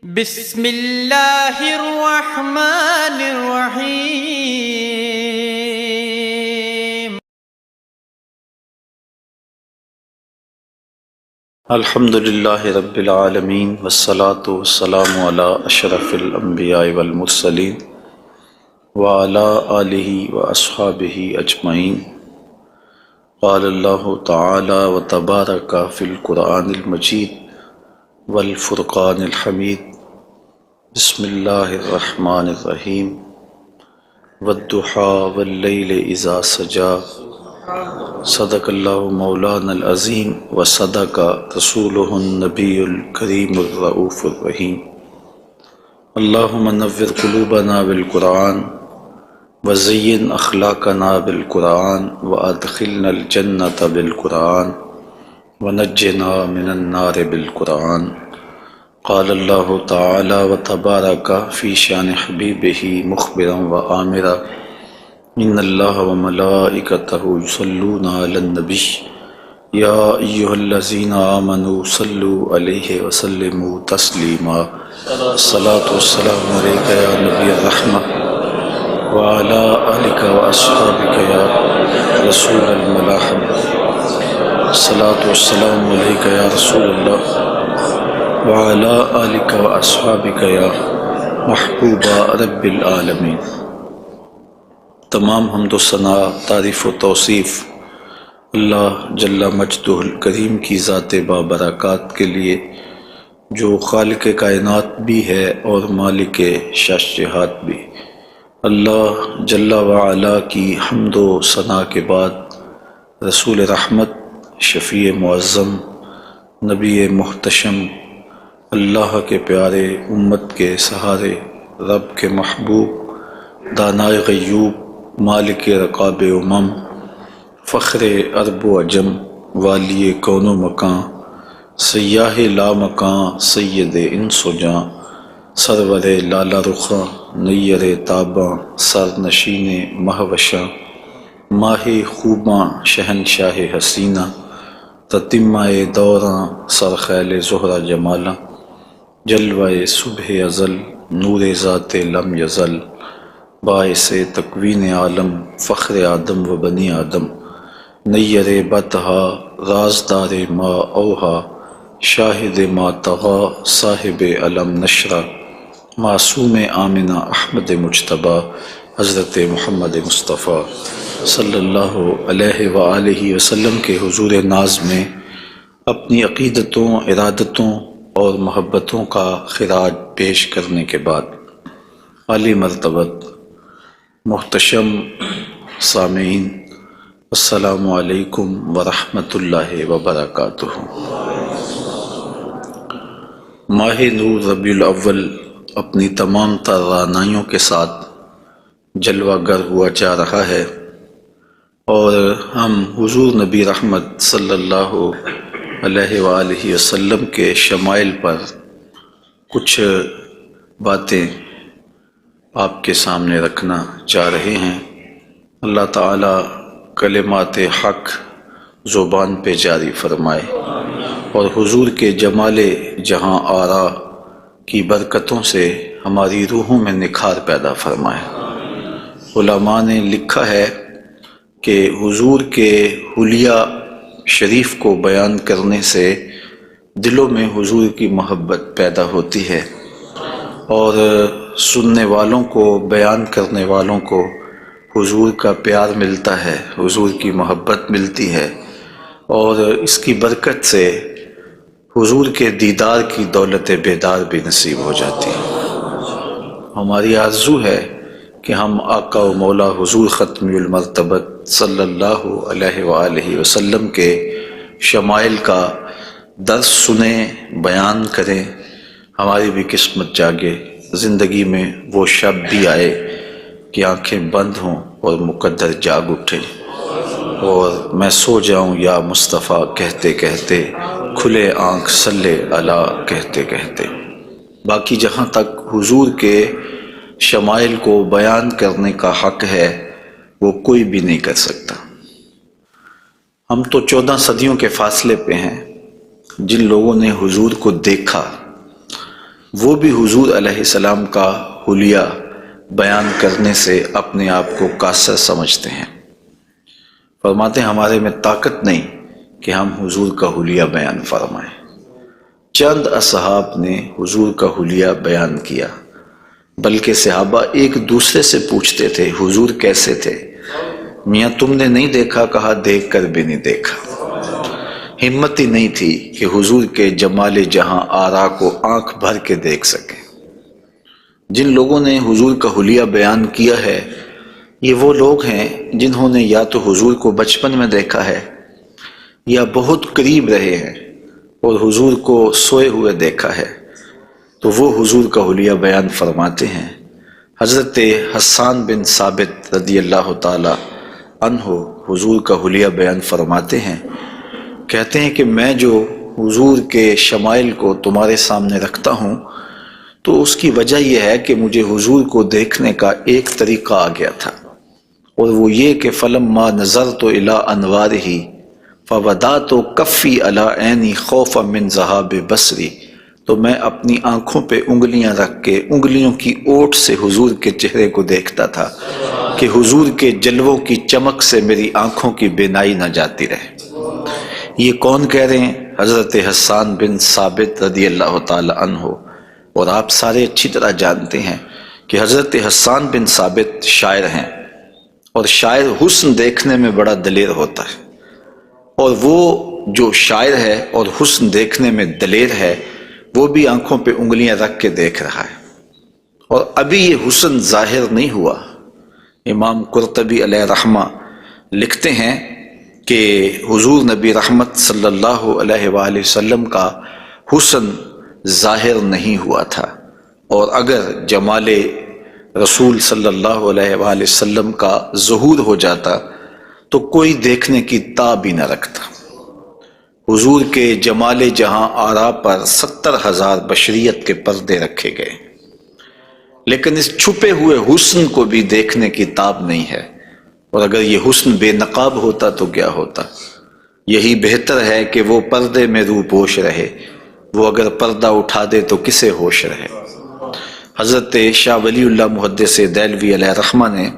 بسم اللہ الرحمن الرحیم۔ الحمد للہ رب العالمین والصلاة والسلام علی اشرف الانبیاء والمرسلین وعلی آلہ واصحابہ اجمعین۔ قال اللہ تعالی وتبارک فی القرآن المجید والفرقان الحمید۔ بسم اللہ الرحمن الرحیم۔ والضحیٰ واللیل اذا سجا، صدق اللہ مولانا العظیم وصدق رسولہ النبی الکریم الرؤوف الرحیم۔ اللہم نور قلوبنا بالقرآن وزین اخلاقنا بالقرآن وادخلنا الجنۃ بالقرآن ونجنا من النار بالقرآن۔ قال اللہ تعالی وتبارک فی شان حبیبہ مخبرا وآمرا، ان اللہ وملائکتہ یصلون علی النبی یا ایہا الذین آمنوا صلوا علیہ وسلموا تسلیما۔ الصلاۃ والسلام علیک یا نبی الرحمہ وعلی آلک واصحابک یا رسول الملاحمہ۔ الصلاۃ والسلام علیک یا رسول اللہ وعلی آلک واصحابک یا محبوب رب العالمین۔ تمام حمد و ثنا، تعریف و توصیف اللہ جل مجدہ الکریم کی ذات بابرکات کے لیے، جو خالق کائنات بھی ہے اور مالک شاشہات بھی۔ اللہ جل وعلا کی حمد و ثنا کے بعد رسول رحمت، شفیع معظم، نبی محتشم، اللہ کے پیارے، امت کے سہارے، رب کے محبوب، دانائے غیوب، مالک رقاب امم، فخر عرب و عجم، والی کون و مکان، سیاہ لا مکان، سید انس و جاں، سرور لالا رخاں، نیر تاباں، سر نشین مہوشاں، ماہ خوباں، شہنشاہ حسینہ، تتمہ دوراں، سرخیل زہرہ جمالاں، جلوہ صبح ازل، نور ذات لم یزل، باعث تکوین عالم، فخر آدم و بنی آدم، نیر بطہا، رازدار ما اوہا، شاہد ما طغا، صاحب علم نشرہ، معصوم آمنہ احمد مجتبیٰ، حضرت محمد مصطفیٰ صلی اللہ علیہ وآلہ وسلم کے حضور ناز میں اپنی عقیدتوں، ارادتوں اور محبتوں کا خراج پیش کرنے کے بعد، عالی مرتبت محتشم سامعین، السلام علیکم ورحمۃ اللہ وبرکاتہ۔ ماہ نور ربیع الاول اپنی تمام تر رعنائیوں کے ساتھ جلوہ گر ہوا جا رہا ہے، اور ہم حضور نبی رحمت صلی اللہ علیہ وآلہ وسلم کے شمائل پر کچھ باتیں آپ کے سامنے رکھنا چاہ رہے ہیں۔ اللہ تعالیٰ کلمات حق زبان پہ جاری فرمائے، اور حضور کے جمال جہاں آرا کی برکتوں سے ہماری روحوں میں نکھار پیدا فرمائے۔ علماء نے لکھا ہے کہ حضور کے حلیہ شریف کو بیان کرنے سے دلوں میں حضور کی محبت پیدا ہوتی ہے، اور سننے والوں کو، بیان کرنے والوں کو حضور کا پیار ملتا ہے، حضور کی محبت ملتی ہے، اور اس کی برکت سے حضور کے دیدار کی دولت بیدار بھی نصیب ہو جاتی ہے۔ ہماری آرزو ہے کہ ہم آقا و مولا حضور ختم المرتبت صلی اللہ علیہ وآلہ وسلم کے شمائل کا درس سنیں، بیان کریں، ہماری بھی قسمت جاگے، زندگی میں وہ شب بھی آئے کہ آنکھیں بند ہوں اور مقدر جاگ اٹھے، اور میں سو جاؤں یا مصطفیٰ کہتے کہتے، کھلے آنکھ صلی علی کہتے کہتے۔ باقی جہاں تک حضور کے شمائل کو بیان کرنے کا حق ہے، وہ کوئی بھی نہیں کر سکتا۔ ہم تو 14 صدیوں کے فاصلے پہ ہیں۔ جن لوگوں نے حضور کو دیکھا، وہ بھی حضور علیہ السلام کا حلیہ بیان کرنے سے اپنے آپ کو قاصر سمجھتے ہیں۔ فرماتے ہیں ہمارے میں طاقت نہیں کہ ہم حضور کا حلیہ بیان فرمائیں۔ چند اصحاب نے حضور کا حلیہ بیان کیا، بلکہ صحابہ ایک دوسرے سے پوچھتے تھے حضور کیسے تھے؟ میاں تم نے نہیں دیکھا؟ کہا دیکھ کر بھی نہیں دیکھا۔ ہمت ہی نہیں تھی کہ حضور کے جمال جہاں آرا کو آنکھ بھر کے دیکھ سکے۔ جن لوگوں نے حضور کا حلیہ بیان کیا ہے یہ وہ لوگ ہیں جنہوں نے یا تو حضور کو بچپن میں دیکھا ہے یا بہت قریب رہے ہیں اور حضور کو سوئے ہوئے دیکھا ہے، تو وہ حضور کا حلیہ بیان فرماتے ہیں۔ حضرت حسان بن ثابت رضی اللہ تعالی عنہ حضور کا حلیہ بیان فرماتے ہیں، کہتے ہیں کہ میں جو حضور کے شمائل کو تمہارے سامنے رکھتا ہوں تو اس کی وجہ یہ ہے کہ مجھے حضور کو دیکھنے کا ایک طریقہ آ گیا تھا، اور وہ یہ کہ فلما نظرت الی انوارہ فودعت کفی علی عینی خوفا من ذہاب بصری، تو میں اپنی آنکھوں پہ انگلیاں رکھ کے انگلیوں کی اوٹ سے حضور کے چہرے کو دیکھتا تھا کہ حضور کے جلووں کی چمک سے میری آنکھوں کی بینائی نہ جاتی رہے۔ یہ کون کہہ رہے ہیں؟ حضرت حسان بن ثابت رضی اللہ تعالی عنہ۔ اور آپ سارے اچھی طرح جانتے ہیں کہ حضرت حسان بن ثابت شاعر ہیں، اور شاعر حسن دیکھنے میں بڑا دلیر ہوتا ہے، اور وہ جو شاعر ہے اور حسن دیکھنے میں دلیر ہے وہ بھی آنکھوں پہ انگلیاں رکھ کے دیکھ رہا ہے، اور ابھی یہ حسن ظاہر نہیں ہوا۔ امام قرطبی علیہ رحمہ لکھتے ہیں کہ حضور نبی رحمت صلی اللہ علیہ وآلہ وسلم کا حسن ظاہر نہیں ہوا تھا، اور اگر جمال رسول صلی اللہ علیہ وآلہ وسلم کا ظہور ہو جاتا تو کوئی دیکھنے کی تاب ہی نہ رکھتا۔ حضور کے جمال جہاں آرا پر 70,000 بشریت کے پردے رکھے گئے، لیکن اس چھپے ہوئے حسن کو بھی دیکھنے کی تاب نہیں ہے، اور اگر یہ حسن بے نقاب ہوتا تو کیا ہوتا؟ یہی بہتر ہے کہ وہ پردے میں روح پوش رہے، وہ اگر پردہ اٹھا دے تو کسے ہوش رہے۔ حضرت شاہ ولی اللہ محدث دہلوی علیہ رحمہ نے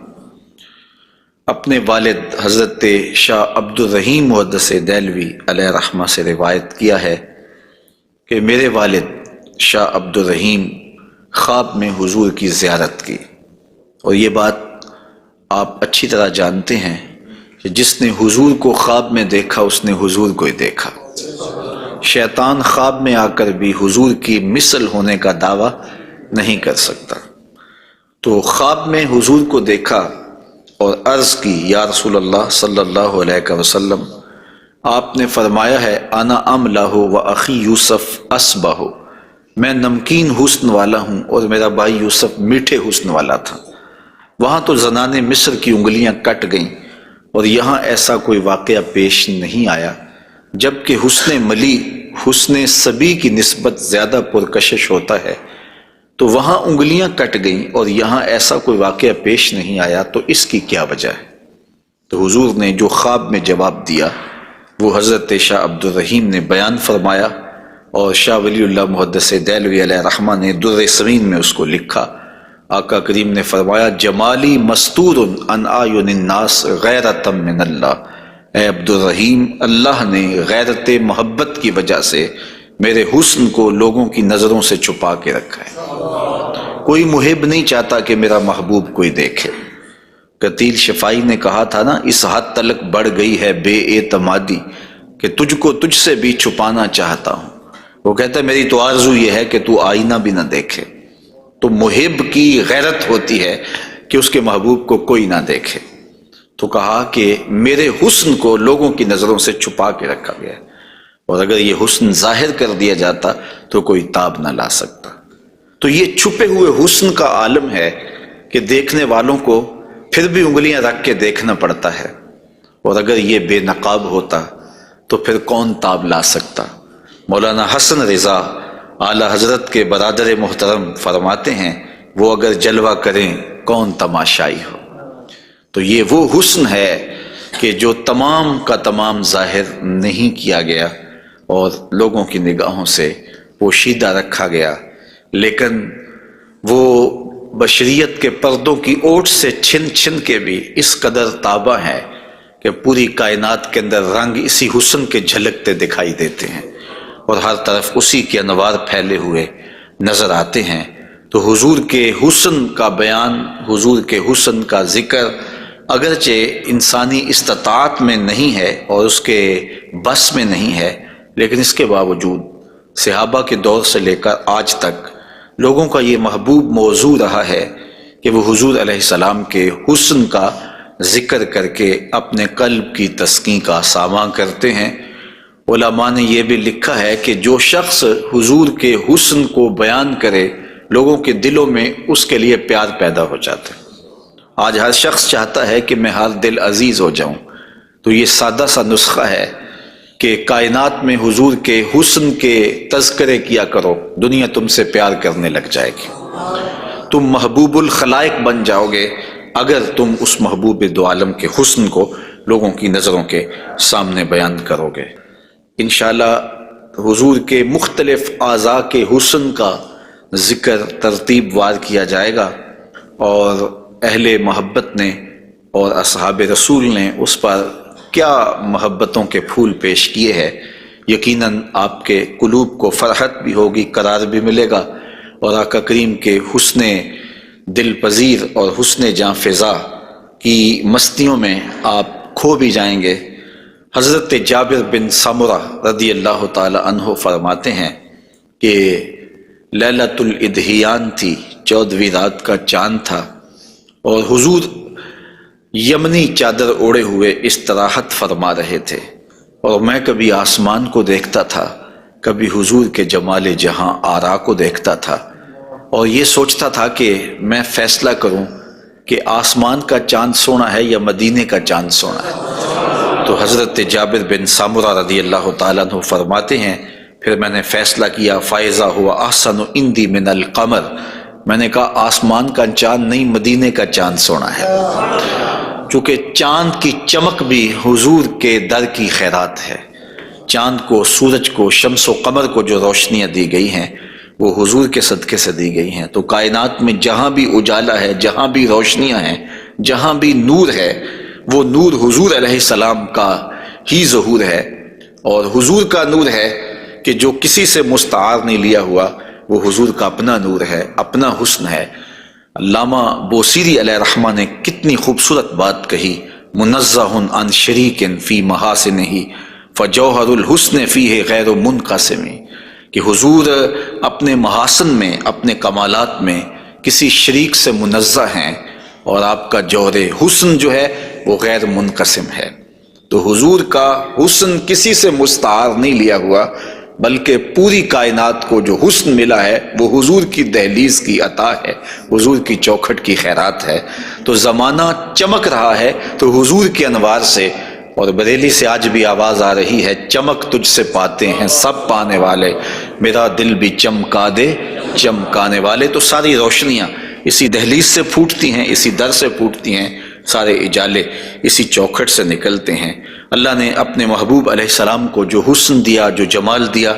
اپنے والد حضرت شاہ عبد الرحیم محدث دہلوی علیہ رحمہ سے روایت کیا ہے کہ میرے والد شاہ عبد الرحیم خواب میں حضور کی زیارت کی، اور یہ بات آپ اچھی طرح جانتے ہیں کہ جس نے حضور کو خواب میں دیکھا اس نے حضور کو ہی دیکھا۔ شیطان خواب میں آ کر بھی حضور کی مثل ہونے کا دعویٰ نہیں کر سکتا۔ تو خواب میں حضور کو دیکھا اور عرض کی یا رسول اللہ صلی اللہ علیہ وسلم، آپ نے فرمایا ہے انا املہ و اخی یوسف اصبہ، میں نمکین حسن والا ہوں اور میرا بھائی یوسف میٹھے حسن والا تھا۔ وہاں تو زنان مصر کی انگلیاں کٹ گئیں، اور یہاں ایسا کوئی واقعہ پیش نہیں آیا، جبکہ حسن ملی حسن صبی کی نسبت زیادہ پرکشش ہوتا ہے، تو وہاں انگلیاں کٹ گئیں اور یہاں ایسا کوئی واقعہ پیش نہیں آیا، تو اس کی کیا وجہ ہے؟ تو حضور نے جو خواب میں جواب دیا وہ حضرت شاہ عبد الرحیم نے بیان فرمایا، اور شاہ ولی اللہ محدث دہلوی علیہ رحمہ نے در سمین میں اس کو لکھا۔ آقا کریم نے فرمایا جمالی مستور عن اعین الناس غیرۃ من اللہ، اے عبد الرحیم، اللہ نے غیرت محبت کی وجہ سے میرے حسن کو لوگوں کی نظروں سے چھپا کے رکھا ہے۔ کوئی محب نہیں چاہتا کہ میرا محبوب کوئی دیکھے۔ قتیل شفائی نے کہا تھا نا، اس حد تلک بڑھ گئی ہے بے اعتمادی کہ تجھ کو تجھ سے بھی چھپانا چاہتا ہوں۔ وہ کہتا ہے میری تو آرزو یہ ہے کہ تو آئینہ بھی نہ دیکھے۔ تو محب کی غیرت ہوتی ہے کہ اس کے محبوب کو کوئی نہ دیکھے۔ تو کہا کہ میرے حسن کو لوگوں کی نظروں سے چھپا کے رکھا گیا ہے، اور اگر یہ حسن ظاہر کر دیا جاتا تو کوئی تاب نہ لا سکتا۔ تو یہ چھپے ہوئے حسن کا عالم ہے کہ دیکھنے والوں کو پھر بھی انگلیاں رکھ کے دیکھنا پڑتا ہے، اور اگر یہ بے نقاب ہوتا تو پھر کون تاب لا سکتا؟ مولانا حسن رضا اعلی حضرت کے برادر محترم فرماتے ہیں وہ اگر جلوہ کریں کون تماشائی ہو۔ تو یہ وہ حسن ہے کہ جو تمام کا تمام ظاہر نہیں کیا گیا اور لوگوں کی نگاہوں سے پوشیدہ رکھا گیا، لیکن وہ بشریت کے پردوں کی اوٹ سے چھن چھن کے بھی اس قدر تابع ہے کہ پوری کائنات کے اندر رنگ اسی حسن کے جھلکتے دکھائی دیتے ہیں اور ہر طرف اسی کے انوار پھیلے ہوئے نظر آتے ہیں۔ تو حضور کے حسن کا بیان، حضور کے حسن کا ذکر اگرچہ انسانی استطاعت میں نہیں ہے اور اس کے بس میں نہیں ہے، لیکن اس کے باوجود صحابہ کے دور سے لے کر آج تک لوگوں کا یہ محبوب موضوع رہا ہے کہ وہ حضور علیہ السلام کے حسن کا ذکر کر کے اپنے قلب کی تسکین کا ساماں کرتے ہیں۔ علماء نے یہ بھی لکھا ہے کہ جو شخص حضور کے حسن کو بیان کرے لوگوں کے دلوں میں اس کے لیے پیار پیدا ہو جاتا ہے۔ آج ہر شخص چاہتا ہے کہ میں ہر دل عزیز ہو جاؤں، تو یہ سادہ سا نسخہ ہے کہ کائنات میں حضور کے حسن کے تذکرے کیا کرو، دنیا تم سے پیار کرنے لگ جائے گی۔ تم محبوب الخلائق بن جاؤ گے اگر تم اس محبوب دو عالم کے حسن کو لوگوں کی نظروں کے سامنے بیان کرو گے۔ انشاءاللہ حضور کے مختلف اعضاء کے حسن کا ذکر ترتیب وار کیا جائے گا، اور اہل محبت نے اور اصحاب رسول نے اس پر کیا محبتوں کے پھول پیش کیے ہیں۔ یقیناً آپ کے قلوب کو فرحت بھی ہوگی، قرار بھی ملے گا، اور آقا کریم کے حسن دل پذیر اور حسن جاں فضا کی مستیوں میں آپ کھو بھی جائیں گے۔ حضرت جابر بن سمرہ رضی اللہ تعالی عنہ فرماتے ہیں کہ لیلۃ الادحیان تھی، 14ویں رات کا چاند تھا، اور حضور یمنی چادر اوڑے ہوئے استراحت فرما رہے تھے، اور میں کبھی آسمان کو دیکھتا تھا، کبھی حضور کے جمال جہاں آرا کو دیکھتا تھا، اور یہ سوچتا تھا کہ میں فیصلہ کروں کہ آسمان کا چاند سونا ہے یا مدینے کا چاند سونا ہے۔ تو حضرت جابر بن سمرہ رضی اللہ تعالیٰ عنہ فرماتے ہیں پھر میں نے فیصلہ کیا فائزہ ہوا احسن عندی من القمر، میں نے کہا آسمان کا چاند نہیں، مدینے کا چاند سونا ہے، چونکہ چاند کی چمک بھی حضور کے در کی خیرات ہے۔ چاند کو، سورج کو، شمس و قمر کو جو روشنیاں دی گئی ہیں وہ حضور کے صدقے سے دی گئی ہیں۔ تو کائنات میں جہاں بھی اجالا ہے، جہاں بھی روشنیاں ہیں، جہاں بھی نور ہے، وہ نور حضور علیہ السلام کا ہی ظہور ہے، اور حضور کا نور ہے کہ جو کسی سے مستعار نہیں لیا ہوا، وہ حضور کا اپنا نور ہے، اپنا حسن ہے۔ علامہ بوصیری علیہ رحمہ نے کتنی خوبصورت بات کہی، منزہ عن شریک فی محاسنہ فجوہر الحسن فیہ غیر منقسم، کہ حضور اپنے محاسن میں، اپنے کمالات میں کسی شریک سے منزہ ہیں، اور آپ کا جوہر حسن جو ہے وہ غیر منقسم ہے۔ تو حضور کا حسن کسی سے مستعار نہیں لیا ہوا، بلکہ پوری کائنات کو جو حسن ملا ہے وہ حضور کی دہلیز کی عطا ہے، حضور کی چوکھٹ کی خیرات ہے۔ تو زمانہ چمک رہا ہے تو حضور کے انوار سے، اور بریلی سے آج بھی آواز آ رہی ہے، چمک تجھ سے پاتے ہیں سب پانے والے، میرا دل بھی چمکا دے چمکانے والے۔ تو ساری روشنیاں اسی دہلیز سے پھوٹتی ہیں، اسی در سے پھوٹتی ہیں، سارے اجالے اسی چوکھٹ سے نکلتے ہیں۔ اللہ نے اپنے محبوب علیہ السلام کو جو حسن دیا، جو جمال دیا،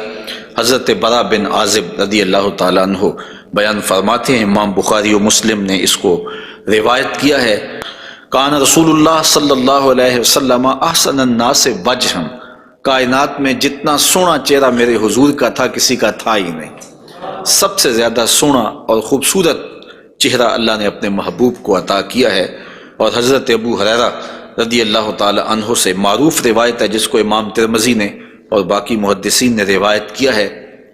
حضرت برا بن عازب رضی اللہ تعالیٰ عنہ بیان فرماتے ہیں، امام بخاری و مسلم نے اس کو روایت کیا ہے، کان رسول اللہ صلی اللہ علیہ وسلم احسن الناس وجہا، کائنات میں جتنا سونا چہرہ میرے حضور کا تھا کسی کا تھا ہی نہیں، سب سے زیادہ سونا اور خوبصورت چہرہ اللہ نے اپنے محبوب کو عطا کیا ہے۔ اور حضرت ابو ہریرہ رضی اللہ تعالی عنہ سے معروف روایت ہے جس کو امام ترمذی نے اور باقی محدثین نے روایت کیا ہے،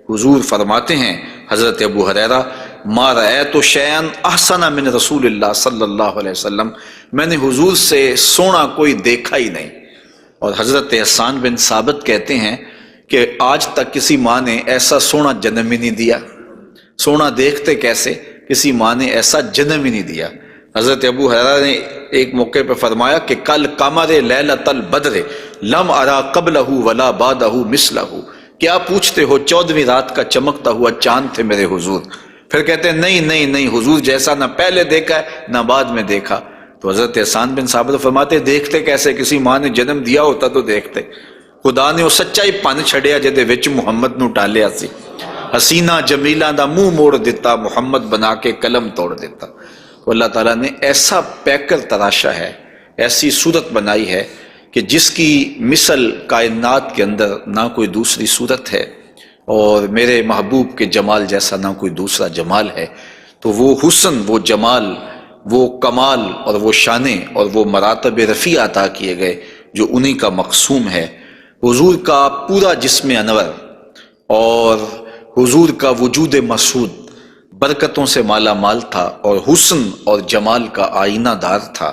حضور فرماتے ہیں حضرت ابو ہریرہ، ما رأیت شیئا احسن من رسول اللہ صلی اللہ علیہ وسلم، میں نے حضور سے سونا کوئی دیکھا ہی نہیں۔ اور حضرت حسان بن ثابت کہتے ہیں کہ آج تک کسی ماں نے ایسا سونا جنم ہی نہیں دیا، سونا دیکھتے کیسے، کسی ماں نے ایسا جنم ہی نہیں دیا۔ حضرت ابو ہریرہ نے ایک موقع پہ فرمایا کہ کل قمر لیلۃ البدر لم ارا قبلہ ولا بعدہ مثلہ، کیا پوچھتے ہو 14ویں رات کا چمکتا ہوا چاند تھے میرے حضور۔ پھر کہتے ہیں نہیں حضور جیسا نہ پہلے دیکھا ہے نہ بعد میں دیکھا۔ تو حضرت حسان بن ثابت فرماتے دیکھتے کیسے، کسی ماں نے جنم دیا ہوتا تو دیکھتے، خدا نے وہ سچائی پن چھڑیا جہدے وچ محمد نو ٹالیا سی۔ حسینہ جمیلہ دا منہ موڑ دیتا، محمد بنا کے قلم توڑ دیتا۔ تو اللہ تعالیٰ نے ایسا پیکر تراشا ہے، ایسی صورت بنائی ہے کہ جس کی مثل کائنات کے اندر نہ کوئی دوسری صورت ہے، اور میرے محبوب کے جمال جیسا نہ کوئی دوسرا جمال ہے۔ تو وہ حسن، وہ جمال، وہ کمال اور وہ شانیں اور وہ مراتب رفیع عطا کیے گئے جو انہی کا مقسوم ہے۔ حضور کا پورا جسم انور اور حضور کا وجود مسعود برکتوں سے مالا مال تھا، اور حسن اور جمال کا آئینہ دار تھا۔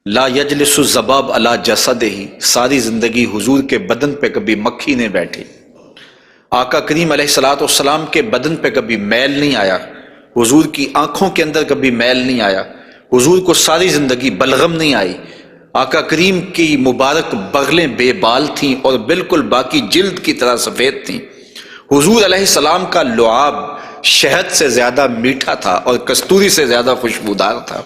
لا یجلس الذباب علی جسدہ، ساری زندگی حضور کے بدن پہ کبھی مکھی نہیں بیٹھی۔ آقا کریم علیہ الصلوۃ والسلام کے بدن پہ کبھی میل نہیں آیا، حضور کی آنکھوں کے اندر کبھی میل نہیں آیا، حضور کو ساری زندگی بلغم نہیں آئی۔ آقا کریم کی مبارک بغلیں بے بال تھیں اور بالکل باقی جلد کی طرح سفید تھیں۔ حضور علیہ السلام کا لعاب شہد سے زیادہ میٹھا تھا اور کستوری سے زیادہ خوشبودار تھا۔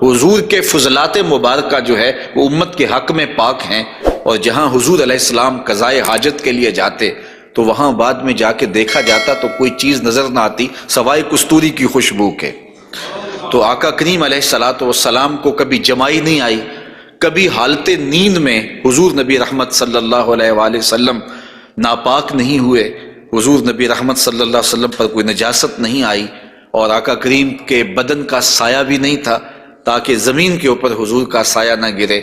حضور کے فضلات مبارکہ جو ہے وہ امت کے حق میں پاک ہیں، اور جہاں حضور علیہ السلام قضائے حاجت کے لیے جاتے تو وہاں بعد میں جا کے دیکھا جاتا تو کوئی چیز نظر نہ آتی سوائے کستوری کی خوشبو کے۔ تو آقا کریم علیہ الصلوۃ والسلام کو کبھی جمائی نہیں آئی، کبھی حالت نیند میں حضور نبی رحمت صلی اللہ علیہ وآلہ وسلم ناپاک نہیں ہوئے، حضور نبی رحمت صلی اللہ علیہ وسلم پر کوئی نجاست نہیں آئی، اور آقا کریم کے بدن کا سایہ بھی نہیں تھا تاکہ زمین کے اوپر حضور کا سایہ نہ گرے۔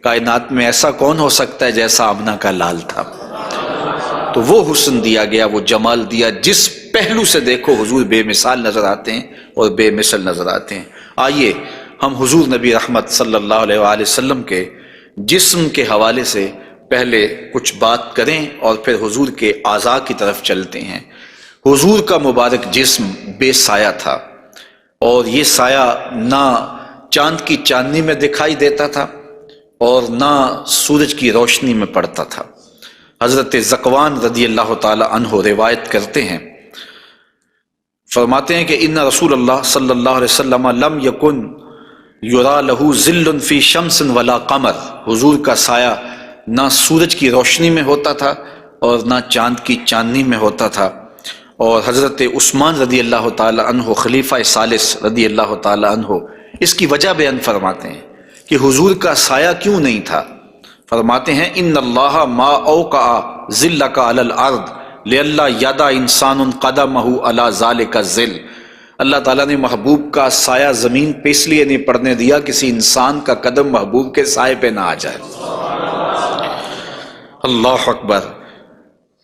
کائنات میں ایسا کون ہو سکتا ہے جیسا آمنہ کا لال تھا؟ تو وہ حسن دیا گیا، وہ جمال دیا، جس پہلو سے دیکھو حضور بے مثال نظر آتے ہیں اور بے مثل نظر آتے ہیں۔ آئیے ہم حضور نبی رحمت صلی اللہ علیہ وآلہ وسلم کے جسم کے حوالے سے پہلے کچھ بات کریں اور پھر حضور کے اعضاء کی طرف چلتے ہیں۔ حضور کا مبارک جسم بے سایہ تھا، اور یہ سایہ نہ چاند کی چاندنی میں دکھائی دیتا تھا اور نہ سورج کی روشنی میں پڑتا تھا۔ حضرت ذکوان رضی اللہ تعالی عنہ روایت کرتے ہیں، فرماتے ہیں کہ ان رسول اللہ صلی اللہ علیہ وسلم لم یکن یرا لہ ظل فی شمس ولا قمر، حضور کا سایہ نہ سورج کی روشنی میں ہوتا تھا اور نہ چاند کی چاندنی میں ہوتا تھا۔ اور حضرت عثمان رضی اللہ تعالی عنہ خلیفہ ثالث رضی اللہ تعالی عنہ اس کی وجہ بیان فرماتے ہیں کہ حضور کا سایہ کیوں نہیں تھا۔ فرماتے ہیں ان اللہ ما اوقع ظلک علی الارض لئلا یدع انسان قدمہ علی ذلک الظل، اللہ تعالیٰ نے محبوب کا سایہ زمین پہ اس لیے نہیں پڑنے دیا کسی انسان کا قدم محبوب کے سائے پہ نہ آ جائے۔ اللہ اکبر۔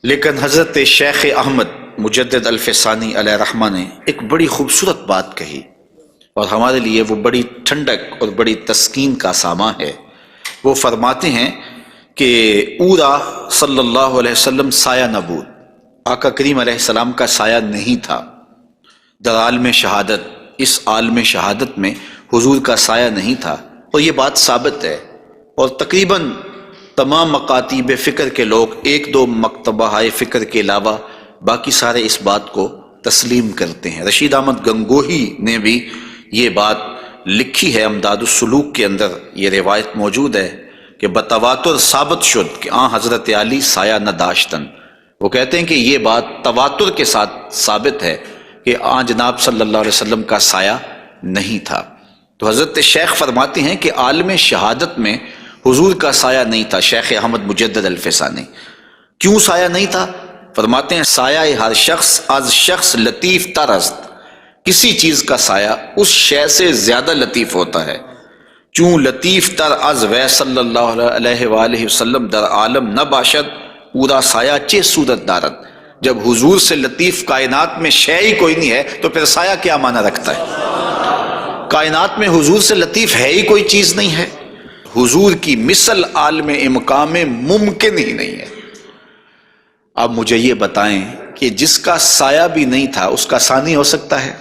لیکن حضرت شیخ احمد مجدد الفسانی علیہ رحمہ نے ایک بڑی خوبصورت بات کہی، اور ہمارے لیے وہ بڑی ٹھنڈک اور بڑی تسکین کا ساماں ہے۔ وہ فرماتے ہیں کہ اورا صلی اللہ علیہ وسلم سایہ نبود، آقا کریم علیہ السلام کا سایہ نہیں تھا۔ در عالم شہادت، اس عالم شہادت میں حضور کا سایہ نہیں تھا، اور یہ بات ثابت ہے، اور تقریباً تمام مکاتیب فکر کے لوگ ایک دو مکتبہ فکر کے علاوہ باقی سارے اس بات کو تسلیم کرتے ہیں۔ رشید احمد گنگوہی نے بھی یہ بات لکھی ہے، امداد السلوک کے اندر یہ روایت موجود ہے کہ بتواتر ثابت شد کہ حضرت علی سایہ نہ داشتن۔ وہ کہتے ہیں کہ یہ بات تواتر کے ساتھ ثابت ہے کہ جناب صلی اللہ علیہ وسلم کا سایہ نہیں تھا۔ تو حضرت شیخ فرماتے ہیں کہ عالم شہادت میں حضور کا سایہ نہیں تھا۔ شیخ احمد مجدد الفسانی، کیوں سایہ نہیں تھا؟ فرماتے ہیں سایہ ہر شخص از شخص لطیف تر است، کسی چیز کا سایہ اس شے سے زیادہ لطیف ہوتا ہے، چون لطیف تر از وی صلی اللہ علیہ وآلہ وسلم در عالم نہ باشد پورا سایہ چے صورت دارد۔ جب حضور سے لطیف کائنات میں شے ہی کوئی نہیں ہے تو پھر سایہ کیا معنی رکھتا ہے؟ کائنات میں حضور سے لطیف ہے ہی کوئی چیز نہیں ہے، حضور کی مثل عالم امکان میں ممکن ہی نہیں ہے۔ اب مجھے یہ بتائیں کہ جس کا سایہ بھی نہیں تھا اس کا ثانی ہو سکتا ہے؟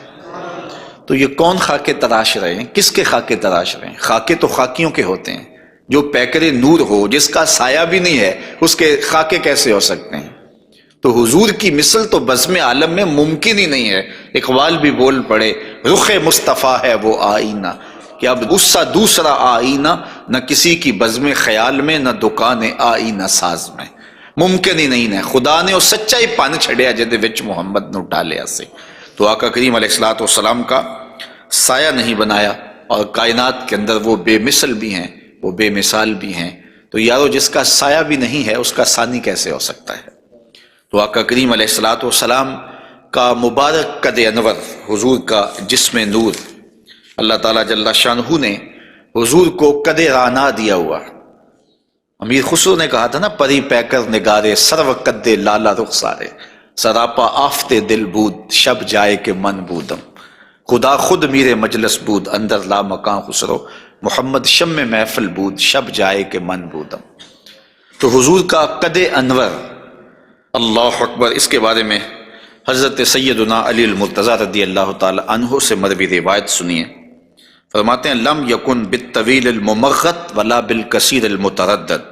تو یہ کون خاکے تراش رہے ہیں؟ کس کے خاکے تراش رہے ہیں؟ خاکے تو خاکیوں کے ہوتے ہیں۔ جو پیکر نور ہو، جس کا سایہ بھی نہیں ہے، اس کے خاکے کیسے ہو سکتے ہیں؟ تو حضور کی مثل تو بزم عالم میں ممکن ہی نہیں ہے۔ اقبال بھی بول پڑے رخ مصطفیٰ ہے وہ آئینہ، کہ اب اس سا دوسرا آئینہ نہ کسی کی بزم خیال میں، نہ دکان آئینہ ساز میں۔ ممکن ہی نہیں ہے خدا نے وہ سچا ہی پن چھڑیا جہدے وچ محمد نو ڈالیا سے۔ تو آقا کریم علیہ الصلوۃ والسلام کا سایہ نہیں بنایا، اور کائنات کے اندر وہ بے مثل بھی ہیں، وہ بے مثال بھی ہیں، تو یارو جس کا سایہ بھی نہیں ہے اس کا ثانی کیسے ہو سکتا ہے؟ تو آقا کریم علیہ الصلوۃ والسلام کا مبارک قد انور، حضور کا جسم نور، اللہ تعالیٰ جل شانہ نے حضور کو قد رانا دیا ہوا۔ امیر خسرو نے کہا تھا نا، پری پیکر نگارے سرو قد لالا رخسارے، سراپا آفتے دل بود شب جائے کہ من بودم، خدا خود میرے مجلس بود اندر لا مکان خسرو، محمد شم محفل بود شب جائے کہ من بودم۔ تو حضور کا قد انور، اللہ اکبر، اس کے بارے میں حضرت سیدنا علی المرتضیٰ رضی اللہ تعالی عنہ سے مروی روایت سنیے۔ فرماتے ہیں لم یکن بالطویل الممغت ولا بالکثیر المتردد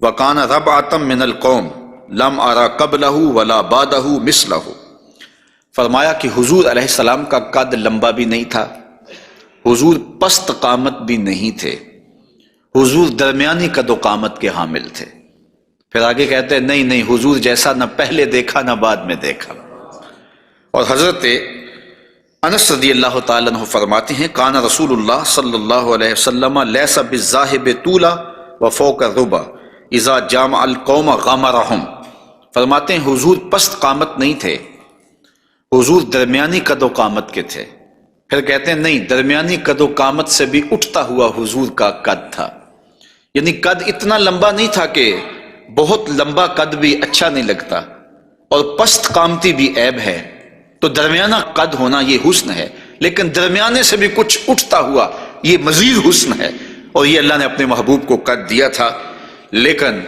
وکان ربعۃ من القوم لم ارى قبلہ ولا بعدہ مثلہ۔ فرمایا کہ حضور علیہ السلام کا قد لمبا بھی نہیں تھا، حضور پست قامت بھی نہیں تھے، حضور درمیانی قد و قامت کے حامل تھے۔ پھر آگے کہتے ہیں نہیں حضور جیسا نہ پہلے دیکھا نہ بعد میں دیکھا۔ اور حضرت انس رضی اللہ تعالیٰ عنہ فرماتے ہیں کان رسول اللہ صلی اللہ علیہ وسلم لیس بالذاہب طولا وفوق الربا اذا جامع القوم غمرہم۔ فرماتے ہیں حضور پست قامت نہیں تھے، حضور درمیانی قد و قامت کے تھے۔ پھر کہتے ہیں نہیں، درمیانی قد و قامت سے بھی اٹھتا ہوا حضور کا قد تھا، یعنی قد اتنا لمبا نہیں تھا کہ بہت لمبا قد بھی اچھا نہیں لگتا اور پست قامتی بھی عیب ہے، تو درمیانہ قد ہونا یہ حسن ہے، لیکن درمیانے سے بھی کچھ اٹھتا ہوا یہ مزید حسن ہے، اور یہ اللہ نے اپنے محبوب کو قد دیا تھا۔ لیکن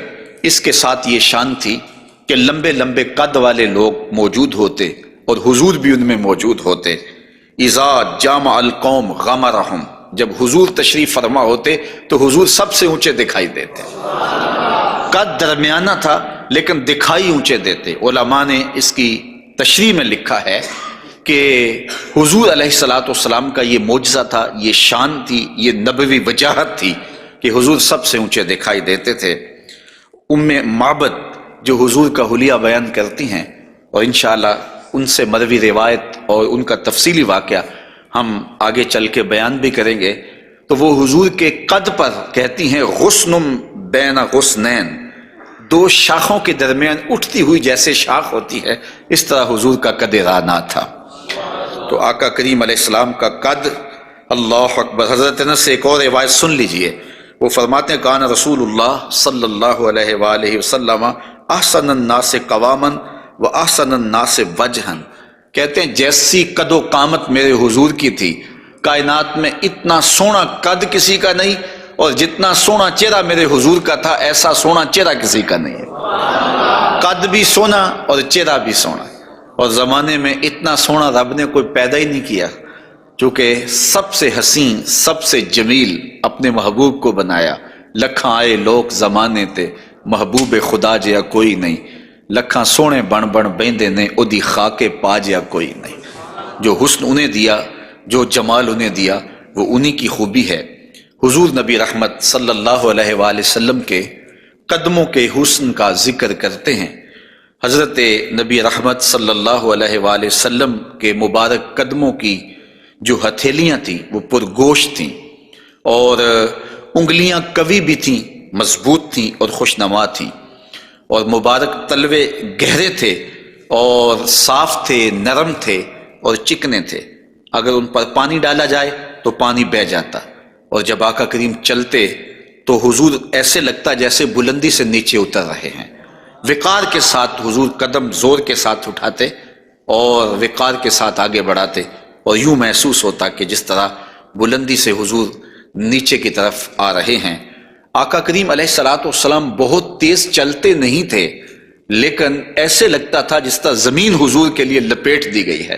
اس کے ساتھ یہ شان تھی کہ لمبے لمبے قد والے لوگ موجود ہوتے اور حضور بھی ان میں موجود ہوتے۔ اذا جامع القوم غمرہم، جب حضور تشریف فرما ہوتے تو حضور سب سے اونچے دکھائی دیتے، قد درمیانہ تھا لیکن دکھائی اونچے دیتے۔ علماء نے اس کی تشریح میں لکھا ہے کہ حضور علیہ الصلوۃ والسلام کا یہ معجزہ تھا، یہ شان تھی، یہ نبوی وجاہت تھی کہ حضور سب سے اونچے دکھائی دیتے تھے۔ ام معبد جو حضور کا حلیہ بیان کرتی ہیں، اور انشاءاللہ ان سے مروی روایت اور ان کا تفصیلی واقعہ ہم آگے چل کے بیان بھی کریں گے، تو وہ حضور کے قد پر کہتی ہیں غصن بین غصنین، دو شاخوں کے درمیان اٹھتی ہوئی جیسے شاخ ہوتی ہے، اس طرح حضور کا قد رانا تھا۔ تو آقا کریم علیہ السلام کا قد، اللہ اکبر۔ حضرت انس سے ایک اور روایت سن لیجئے، وہ فرماتے ہیں کان رسول اللہ صلی اللہ علیہ وآلہ وسلم احسن الناس قواما و احسن الناس وجہا، کہتے ہیں جیسی قد و قامت میرے حضور کی تھی، کائنات میں اتنا سونا قد کسی کا نہیں، اور جتنا سونا چہرہ میرے حضور کا تھا ایسا سونا چہرہ کسی کا نہیں ہے۔ قد بھی سونا اور چہرہ بھی سونا، اور زمانے میں اتنا سونا رب نے کوئی پیدا ہی نہیں کیا، چونکہ سب سے حسین سب سے جمیل اپنے محبوب کو بنایا۔ لکھاں آئے لوگ زمانے تے محبوب خدا جیا کوئی نہیں، لکھاں سونے بن بن بیندے نے اودی خاک پا جیا کوئی نہیں۔ جو حسن انہیں دیا، جو جمال انہیں دیا، وہ انہی کی خوبی ہے۔ حضور نبی رحمت صلی اللہ علیہ وآلہ وسلم کے قدموں کے حسن کا ذکر کرتے ہیں۔ حضرت نبی رحمت صلی اللہ علیہ وآلہ وسلم کے مبارک قدموں کی جو ہتھیلیاں تھیں وہ پرگوشت تھیں، اور انگلیاں قوی بھی تھیں، مضبوط تھیں اور خوشنما تھیں، اور مبارک تلوے گہرے تھے اور صاف تھے، نرم تھے اور چکنے تھے، اگر ان پر پانی ڈالا جائے تو پانی بہہ جاتا، اور جب آقا کریم چلتے تو حضور ایسے لگتا جیسے بلندی سے نیچے اتر رہے ہیں۔ وقار کے ساتھ حضور قدم زور کے ساتھ اٹھاتے اور وقار کے ساتھ آگے بڑھاتے، اور یوں محسوس ہوتا کہ جس طرح بلندی سے حضور نیچے کی طرف آ رہے ہیں۔ آقا کریم علیہ الصلوۃ والسلام بہت تیز چلتے نہیں تھے، لیکن ایسے لگتا تھا جس طرح زمین حضور کے لیے لپیٹ دی گئی ہے،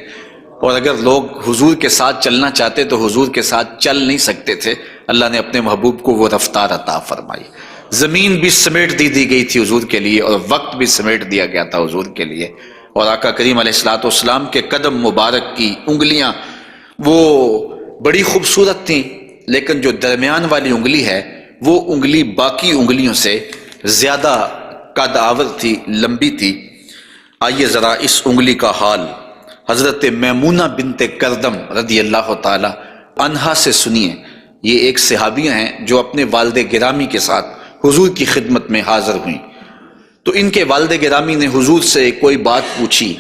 اور اگر لوگ حضور کے ساتھ چلنا چاہتے تو حضور کے ساتھ چل نہیں سکتے تھے۔ اللہ نے اپنے محبوب کو وہ رفتار عطا فرمائی، زمین بھی سمیٹ دی گئی تھی حضور کے لیے، اور وقت بھی سمیٹ دیا گیا تھا حضور کے لیے۔ اور آقا کریم علیہ الصلوۃ والسلام کے قدم مبارک کی انگلیاں وہ بڑی خوبصورت تھیں، لیکن جو درمیان والی انگلی ہے وہ انگلی باقی انگلیوں سے زیادہ قد آور تھی، لمبی تھی۔ آئیے ذرا اس انگلی کا حال حضرت میمونہ بنت کردم رضی اللہ تعالی عنہا سے سنیے۔ یہ ایک صحابیہ ہیں جو اپنے والد گرامی کے ساتھ حضور کی خدمت میں حاضر ہوئیں۔ تو ان کے والد گرامی نے حضور سے کوئی بات پوچھی،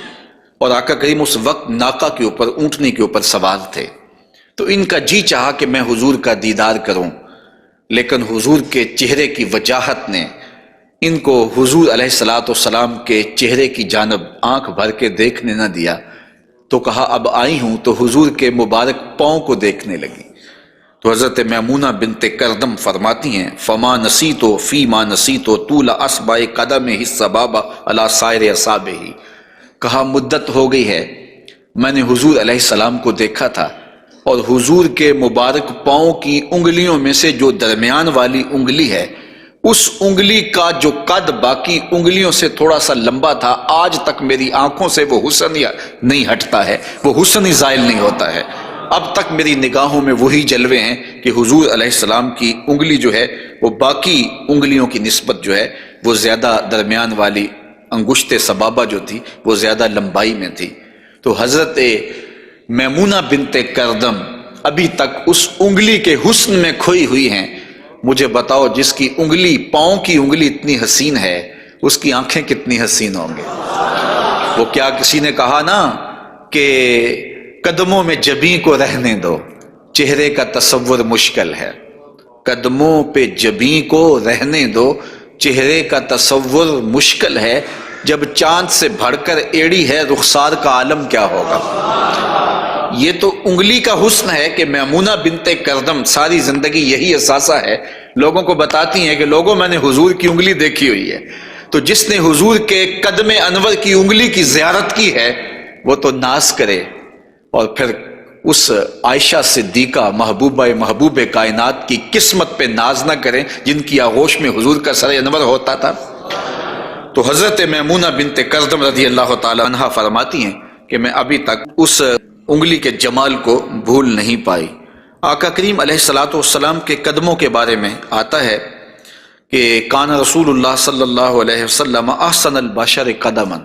اور آقا کریم اس وقت ناقہ کے اوپر، اونٹنی کے اوپر سوار تھے۔ تو ان کا جی چاہا کہ میں حضور کا دیدار کروں، لیکن حضور کے چہرے کی وجاہت نے ان کو حضور علیہ الصلاۃ والسلام کے چہرے کی جانب آنکھ بھر کے دیکھنے نہ دیا۔ تو کہا اب آئی ہوں تو حضور کے مبارک پاؤں کو دیکھنے لگی۔ تو حضرت میمونہ بنت کردم فرماتی ہیں فما نسیتو فی ما نسیتو طول اصبع قدمہ السبابہ علی سائر اصابعہ، کہا مدت ہو گئی ہے میں نے حضور علیہ السلام کو دیکھا تھا، اور حضور کے مبارک پاؤں کی انگلیوں میں سے جو درمیان والی انگلی ہے، اس انگلی کا جو قد باقی انگلیوں سے تھوڑا سا لمبا تھا، آج تک میری آنکھوں سے وہ حسن نہیں ہٹتا ہے، وہ حسن ہی زائل نہیں ہوتا ہے۔ اب تک میری نگاہوں میں وہی جلوے ہیں کہ حضور علیہ السلام کی انگلی جو ہے وہ باقی انگلیوں کی نسبت جو ہے وہ زیادہ درمیان والی انگشت سبابہ جو تھی وہ زیادہ لمبائی میں تھی۔ تو حضرت میمونہ بنت کردم ابھی تک اس انگلی کے حسن میں کھوئی ہوئی ہیں۔ مجھے بتاؤ جس کی انگلی، پاؤں کی انگلی اتنی حسین ہے، اس کی آنکھیں کتنی حسین ہوں گے۔ وہ کیا کسی نے کہا نا کہ قدموں میں جبیں کو رہنے دو، چہرے کا تصور مشکل ہے۔ قدموں پہ جبیں کو رہنے دو، چہرے کا تصور مشکل ہے، جب چاند سے بڑھ کر ایڑی ہے رخسار کا عالم کیا ہوگا۔ یہ تو انگلی کا حسن ہے کہ میمونہ بنت کردم ساری زندگی یہی احساسہ ہے، لوگوں کو بتاتی ہیں کہ لوگوں میں نے حضور کی انگلی دیکھی ہوئی ہے۔ تو جس نے حضور کے قدم انور کی انگلی کی زیارت کی ہے وہ تو ناز کرے، اور پھر اس عائشہ صدیقہ محبوب کائنات کی قسمت پہ ناز نہ کریں جن کی آغوش میں حضور کا سر انور ہوتا تھا۔ تو حضرت میمونہ بنت کردم رضی اللہ تعالی عنہا فرماتی ہیں کہ میں ابھی تک اس انگلی کے جمال کو بھول نہیں پائی۔ آقا کریم علیہ الصلاۃ والسلام کے قدموں کے بارے میں آتا ہے کہ کان رسول اللہ صلی اللہ علیہ وسلم احسن البشر قدما،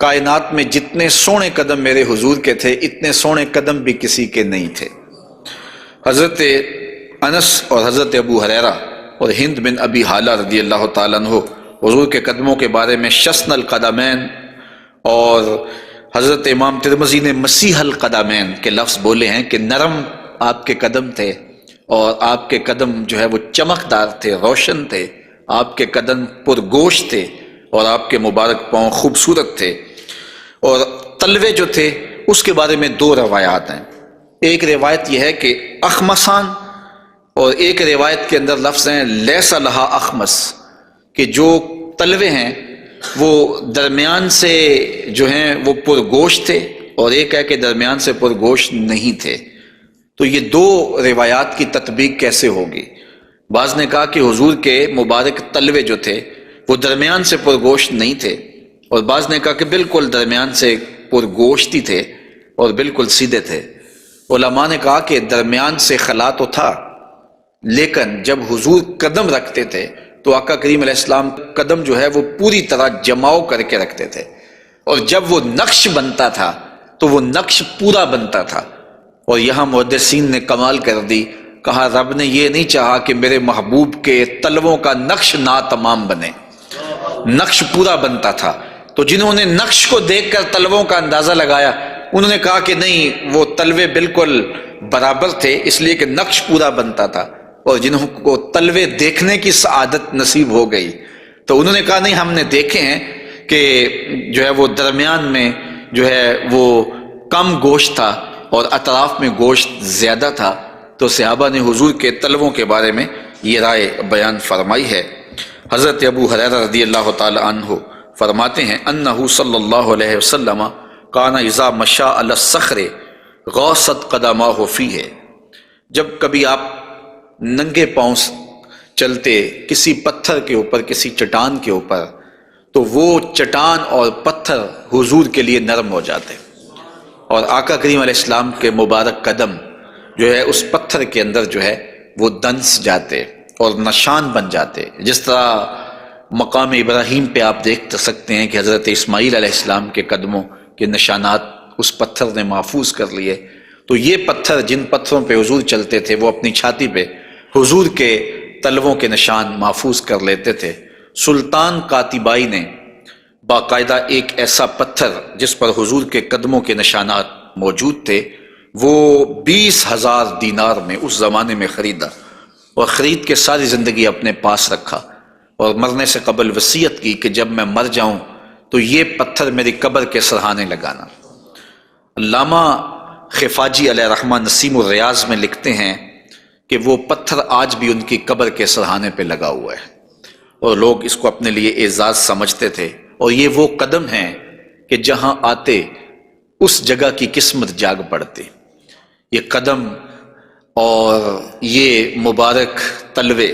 کائنات میں جتنے سونے قدم میرے حضور کے تھے اتنے سونے قدم بھی کسی کے نہیں تھے۔ حضرت انس اور حضرت ابو ہریرہ اور ہند بن ابی حالہ رضی اللہ تعالیٰ عنہ حضور کے قدموں کے بارے میں شسن القدمین، اور حضرت امام ترمذی نے مسیح القدمین کے لفظ بولے ہیں کہ نرم آپ کے قدم تھے، اور آپ کے قدم جو ہے وہ چمکدار تھے، روشن تھے، آپ کے قدم پرگوشت تھے، اور آپ کے مبارک پاؤں خوبصورت تھے۔ اور تلوے جو تھے اس کے بارے میں دو روایات ہیں، ایک روایت یہ ہے کہ اخمسان، اور ایک روایت کے اندر لفظ ہیں لیس لہا اخمس، کہ جو تلوے ہیں وہ درمیان سے جو ہیں وہ پرگوشت تھے، اور ایک ہے کہ درمیان سے پرگوشت نہیں تھے۔ تو یہ دو روایات کی تطبیق کیسے ہوگی؟ بعض نے کہا کہ حضور کے مبارک تلوے جو تھے وہ درمیان سے پرگوشت نہیں تھے، اور بعض نے کہا کہ بالکل درمیان سے پرگوشت ہی تھے اور بالکل سیدھے تھے۔ علماء نے کہا کہ درمیان سے خلا تو تھا، لیکن جب حضور قدم رکھتے تھے تو آقا کریم علیہ السلام قدم جو ہے وہ پوری طرح جماؤ کر کے رکھتے تھے، اور جب وہ نقش بنتا تھا تو وہ نقش پورا بنتا تھا۔ اور یہاں محدثین نے کمال کر دی، کہا رب نے یہ نہیں چاہا کہ میرے محبوب کے تلووں کا نقش ناتمام بنے، نقش پورا بنتا تھا۔ تو جنہوں نے نقش کو دیکھ کر تلووں کا اندازہ لگایا انہوں نے کہا کہ نہیں، وہ تلوے بالکل برابر تھے اس لیے کہ نقش پورا بنتا تھا، اور جنہوں کو تلوے دیکھنے کی سعادت نصیب ہو گئی تو انہوں نے کہا نہیں، ہم نے دیکھے ہیں کہ جو ہے وہ درمیان میں جو ہے وہ کم گوشت تھا اور اطراف میں گوشت زیادہ تھا۔ تو صحابہ نے حضور کے تلووں کے بارے میں یہ رائے بیان فرمائی ہے۔ حضرت ابو ہریرہ رضی اللہ تعالی عنہ فرماتے ہیں انہ صلی اللہ علیہ وسلم کان اذا مشى علی الصخر غاصت قدماہ فیہ، جب کبھی آپ ننگے پاؤں چلتے کسی پتھر کے اوپر، کسی چٹان کے اوپر، تو وہ چٹان اور پتھر حضور کے لیے نرم ہو جاتے، اور آقا کریم علیہ السلام کے مبارک قدم جو ہے اس پتھر کے اندر جو ہے وہ دنس جاتے اور نشان بن جاتے، جس طرح مقام ابراہیم پہ آپ دیکھ سکتے ہیں کہ حضرت اسماعیل علیہ السلام کے قدموں کے نشانات اس پتھر نے محفوظ کر لیے. تو یہ پتھر جن پتھروں پہ حضور چلتے تھے وہ اپنی چھاتی پہ حضور کے تلووں کے نشان محفوظ کر لیتے تھے. سلطان قاتبائی نے باقاعدہ ایک ایسا پتھر جس پر حضور کے قدموں کے نشانات موجود تھے وہ 20,000 دینار میں اس زمانے میں خریدا اور خرید کے ساری زندگی اپنے پاس رکھا اور مرنے سے قبل وصیت کی کہ جب میں مر جاؤں تو یہ پتھر میری قبر کے سرہانے لگانا. علامہ خفاجی علیہ رحمہ نسیم الریاض میں لکھتے ہیں کہ وہ پتھر آج بھی ان کی قبر کے سرہانے پہ لگا ہوا ہے اور لوگ اس کو اپنے لیے اعزاز سمجھتے تھے. اور یہ وہ قدم ہیں کہ جہاں آتے اس جگہ کی قسمت جاگ پڑتی. یہ قدم اور یہ مبارک تلوے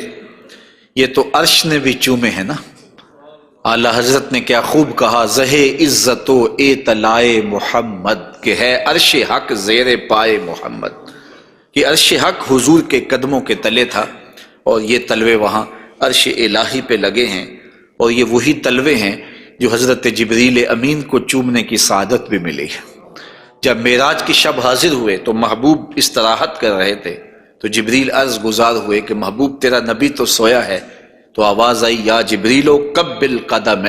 یہ تو عرش نے بھی چومے ہیں نا. اعلیٰ حضرت نے کیا خوب کہا، زہ عزت و اے تلائے محمد کہ ہے عرش حق زیر پائے محمد. کہ عرش حق حضور کے قدموں کے تلے تھا اور یہ تلوے وہاں عرش الہی پہ لگے ہیں. اور یہ وہی تلوے ہیں جو حضرت جبریل امین کو چومنے کی سعادت بھی ملی ہے. جب معراج کی شب حاضر ہوئے تو محبوب استراحت کر رہے تھے تو جبریل عرض گزار ہوئے کہ محبوب تیرا نبی تو سویا ہے. تو آواز آئی، یا جبریلو قبل قدمہ،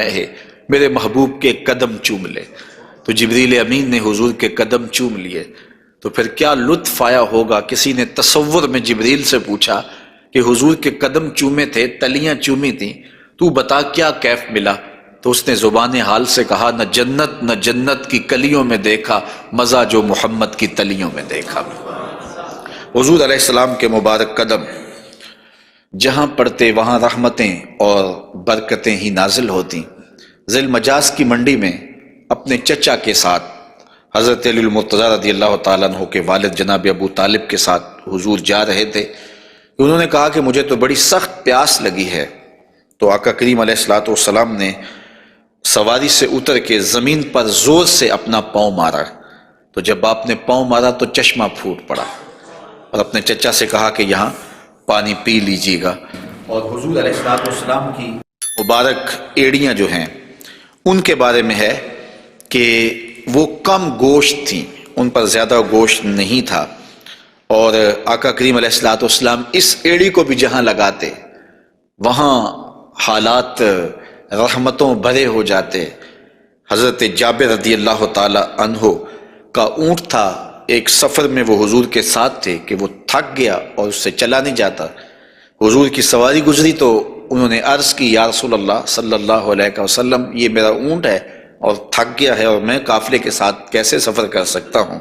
میرے محبوب کے قدم چوم لے. تو جبریل امین نے حضور کے قدم چوم لیے. تو پھر کیا لطف آیا ہوگا. کسی نے تصور میں جبریل سے پوچھا کہ حضور کے قدم چومے تھے، تلیاں چومی تھیں، تو بتا کیا کیف ملا. تو اس نے زبان حال سے کہا، نہ جنت کی کلیوں میں دیکھا مزہ جو محمد کی تلیوں میں دیکھا. حضور علیہ السلام کے مبارک قدم جہاں پڑتے وہاں رحمتیں اور برکتیں ہی نازل ہوتی. ذی المجاز کی منڈی میں اپنے چچا کے ساتھ حضرت علی المرتضیٰ رضی اللہ تعالیٰ عنہ کے والد جناب ابو طالب کے ساتھ حضور جا رہے تھے. انہوں نے کہا کہ مجھے تو بڑی سخت پیاس لگی ہے. تو آقا کریم علیہ الصلوۃ والسلام نے سواری سے اتر کے زمین پر زور سے اپنا پاؤں مارا. تو جب آپ نے پاؤں مارا تو چشمہ پھوٹ پڑا اور اپنے چچا سے کہا کہ یہاں پانی پی لیجیے گا. اور حضور علیہ الصلوۃ والسلام کی مبارک ایڑیاں جو ہیں ان کے بارے میں ہے کہ وہ کم گوشت تھیں، ان پر زیادہ گوشت نہیں تھا. اور آقا کریم علیہ الصلوۃ والسلام اس ایڑی کو بھی جہاں لگاتے وہاں حالات رحمتوں بھرے ہو جاتے. حضرت جابر رضی اللہ تعالی عنہ کا اونٹ تھا. ایک سفر میں وہ حضور کے ساتھ تھے کہ وہ تھک گیا اور اس سے چلا نہیں جاتا. حضور کی سواری گزری تو انہوں نے عرض کی، یا رسول اللہ صلی اللہ علیہ وسلم یہ میرا اونٹ ہے اور تھک گیا ہے اور میں قافلے کے ساتھ کیسے سفر کر سکتا ہوں.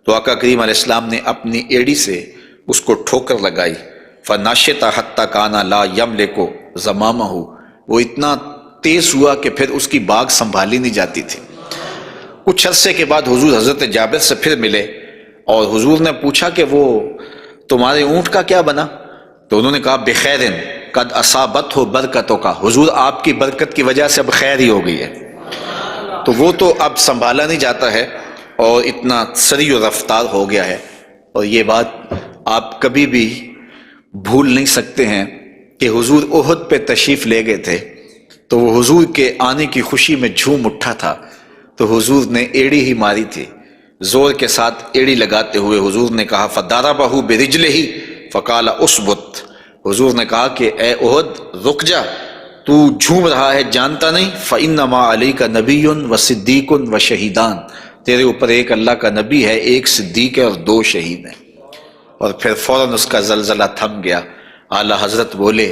تو آقا کریم علیہ السلام نے اپنی ایڑی سے اس کو ٹھوکر لگائی. فناشطا حتی کانا لا یملک زمامہ، وہ اتنا تیز ہوا کہ پھر اس کی باگ سنبھالی نہیں جاتی تھی. کچھ عرصے کے بعد حضور حضرت جابر سے پھر ملے اور حضور نے پوچھا کہ وہ تمہارے اونٹ کا کیا بنا. تو انہوں نے کہا، بخیرن قد اصابت ہو برکتوں کا، حضور آپ کی برکت کی وجہ سے اب خیر ہی ہو گئی ہے. تو وہ تو اب سنبھالا نہیں جاتا ہے اور اتنا سری و رفتار ہو گیا ہے. اور یہ بات آپ کبھی بھی بھول نہیں سکتے ہیں کہ حضور احد پہ تشریف لے گئے تھے تو وہ حضور کے آنے کی خوشی میں جھوم اٹھا تھا. تو حضور نے ایڑی ہی ماری تھی. زور کے ساتھ ایڑی لگاتے ہوئے حضور نے کہا، فَضَرَبَهُ بِرِجْلِهِ فَقَالَ اُثْبُتْ. حضور نے کہا کہ اے احد رک جا، تو جھوم رہا ہے جانتا نہیں، فَإِنَّمَا عَلَيْكَ نَبِيٌّ وَصِدِّيقٌ وَشَهِيدَانِ، تیرے اوپر ایک اللہ کا نبی ہے، ایک صدیق ہے اور 2 شہید ہیں. اور پھر فوراً اس کا زلزلہ تھم گیا. اعلیٰ حضرت بولے،